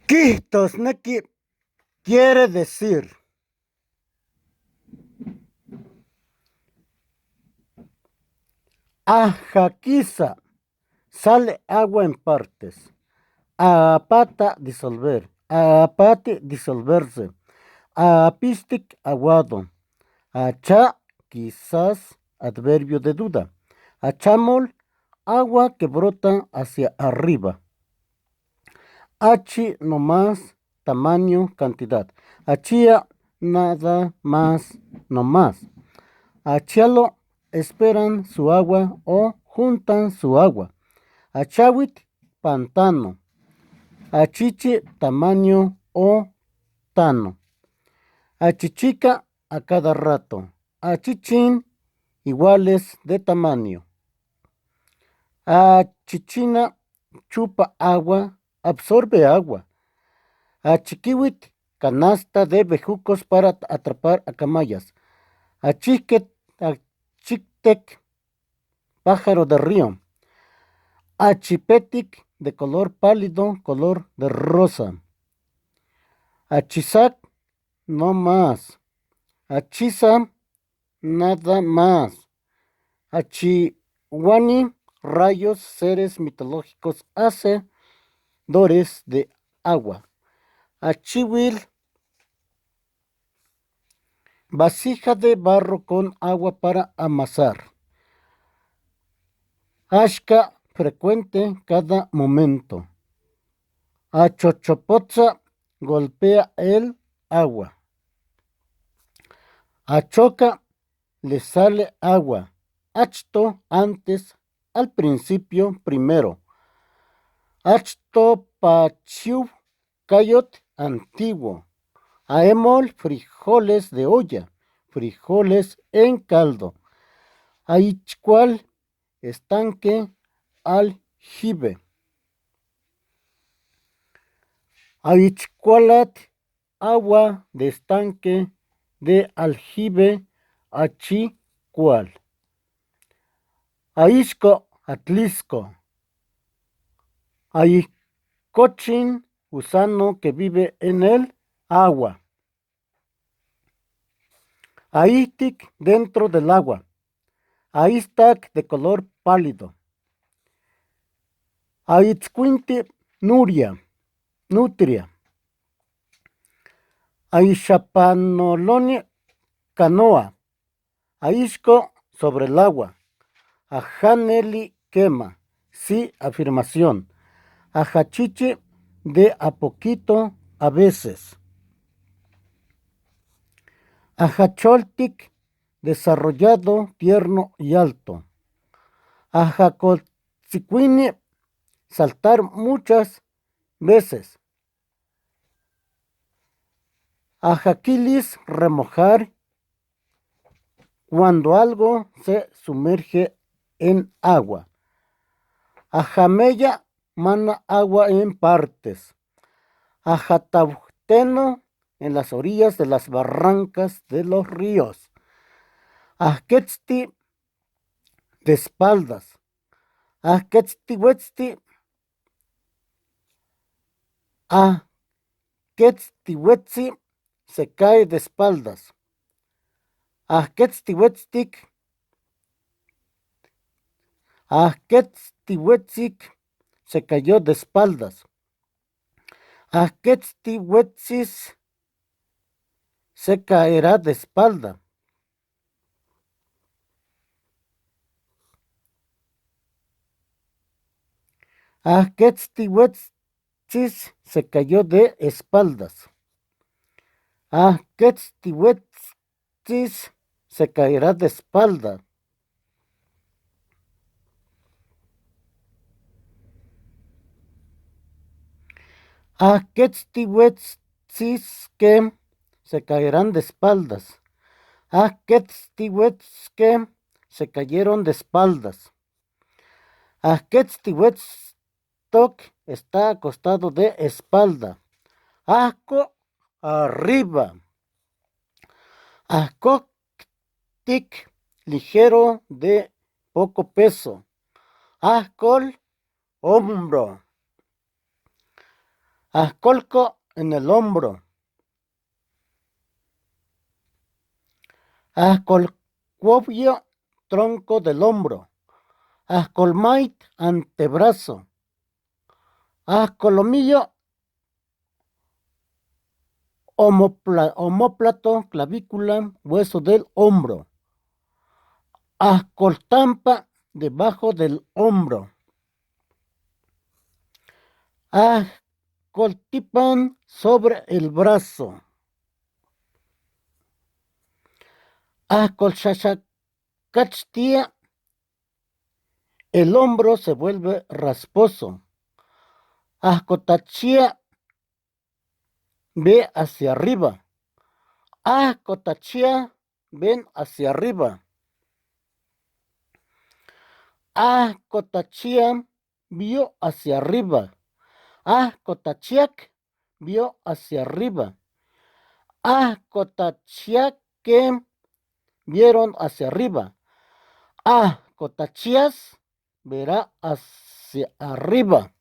Quihtosneki quiere decir ajaquiza, sale agua en partes. Apata, disolver. Apate, disolverse. Apistic, aguado. Acha, quizás, adverbio de duda. Achamol, agua que brota hacia arriba. H no más, tamaño, cantidad. Achía, nada más, no más. Achialo, esperan su agua o juntan su agua. Achawit, pantano. Achiche, tamaño o tano. Achichica, a cada rato. Achichín, iguales de tamaño. Achichina, chupa agua, absorbe agua. Achiquiwit, canasta de bejucos para atrapar a camayas. Achiquet, achictec, pájaro de río. Achipetic, de color pálido, color de rosa. Achisac, no más. Achisa, nada más. Achihuani, rayos, seres mitológicos, hacedores de agua. Achihuil, vasija de barro con agua para amasar. Ashka, frecuente, cada momento. Achochopotza, golpea el agua. Achoca, le sale agua. Achto, antes, al principio, primero. Achto, pachiu, cayot, antiguo. Aemol, frijoles de olla, frijoles en caldo. Aichcual, estanque, aljibe. Aichcualat, agua de estanque de aljibe, achicual. Aisco, atlisco. Aicochin, gusano que vive en el agua. Aitic, dentro del agua. Aistac, de color pálido. Aitzcuinti, nuria, nutria. Aishapanoloni, canoa. Aisco, sobre el agua. Ajaneli, quema. Sí, afirmación. Ajachiche, de a poquito, a veces. Ajacholtic, desarrollado, tierno y alto. Ajacolzicuini, saltar muchas veces. Ajaquilis, remojar, cuando algo se sumerge en agua. Ajameya, mana agua en partes. Ajatauteno, en las orillas de las barrancas de los ríos. Ajquetzti, de espaldas. Ajquetztihuetzti, ajquetztihuetzi, se cae de espaldas. Ajquetztihuetztic, ajquetztihuetzic, se cayó de espaldas. Ajquetztihuetzis, se caerá de espalda. Ajquetztihuetzis, se cayó de espaldas. Ajquetztihuetzis, se caerá de espalda. Ajquetztihuetzis, que se caerán de espaldas. Ajquetztihuetzque, se cayeron de espaldas. Ajquetztihuetztoc, está acostado de espalda. Ajco, arriba. Ajcoctic, ligero, de poco peso. Ajcol, hombro. Ajcolco en el hombro. Ajcolcuovio, tronco del hombro. Ajcolmait, antebrazo. Ajcolomillo, omóplato, clavícula, hueso del hombro. Ajcoltampa, debajo del hombro. Ajcoltipan, sobre el brazo. Ajcolxaxacachtia, el hombro se vuelve rasposo. Ajcotachia, ve hacia arriba. Ajcotachia, ven hacia arriba. Ajcotachia, vio hacia arriba. Ajcotachiac, vio hacia arriba. Ajcotachiaque, vieron hacia arriba. Ajcotachias, verá hacia arriba.